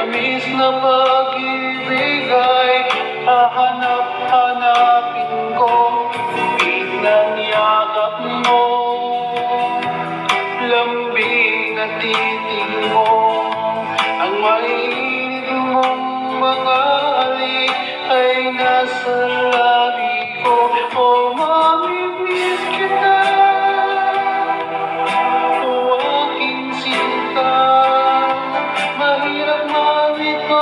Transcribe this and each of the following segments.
tamis na pag-ibig ay hahanap-hanapin ko. Pig ng yakap mo, lambing at titig mo, ang mainit mong mga halik ay nasa labi ko. Oh, mamimiss kita, o aking sinta. Mahirap man ito,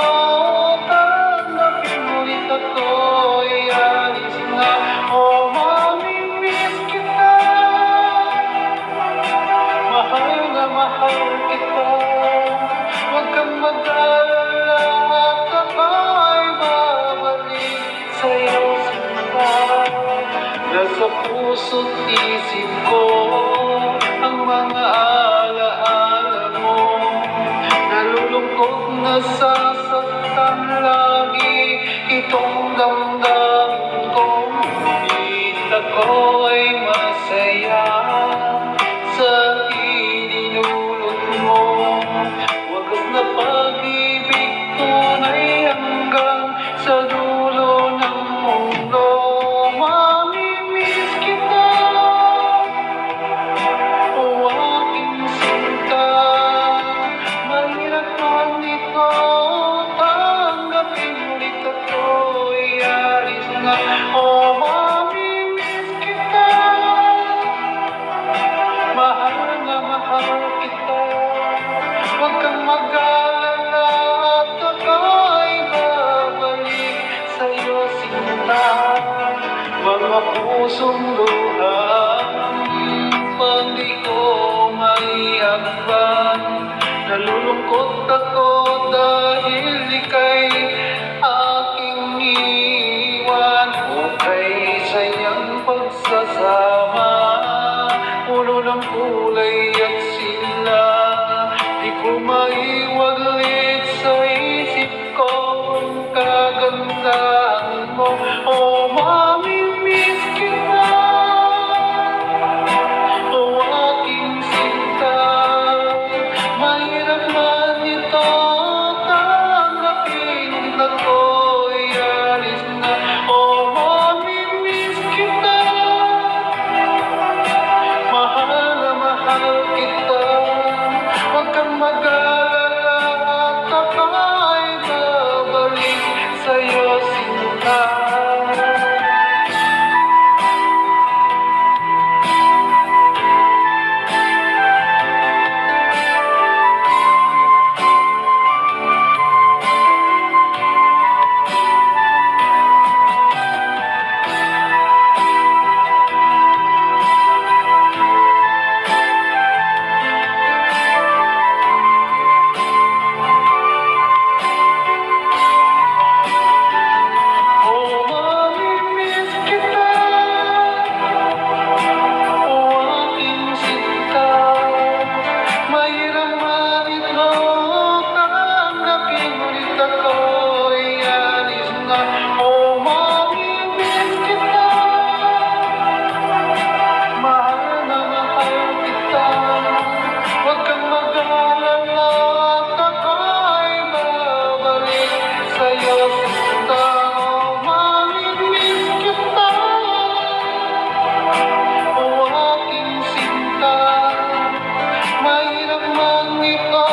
tanggapin mo rin ako'y alis na. Oh, mamimiss kita, mahal na mahal kita. Huwag kang mag-alala at ako'y babalik sa'yo, sinta. Nasa puso't isip ko ang mga alaala mo. Nalulungkot, nasasaktan lagi itong damdamin ko. Ngunit ako ay masaya sa idinulot mo. Wagas na pag-ibig, tunay hanggang sa dulo ng mundo. Mamimiss kita, o aking sinta. Mahirap man ito, tanggapin ulit ako'y alis na. Oh, mamimiss kita, mahal na mahal kita. Huwag kang mag-alala at ako'y babalik sa'yo, sinta. Mga pusong luhang pag di ko maiakban. Nalulungkot ako dahil ika'y aking iwan. Okay sa'yang pagsasama, puno ng kulay at sila. Di ko maiwalit sa isip ko ang kagandahan mo. Oh, mamimiss kita, o aking sinta. Mahirap man ito, tanggapin ako'y alis na. Oh, mamimiss kita, mahal na mahal kita. Huwag kang mag-alala at ako'y babalik sa'yo, sinta. Mahirap man ito,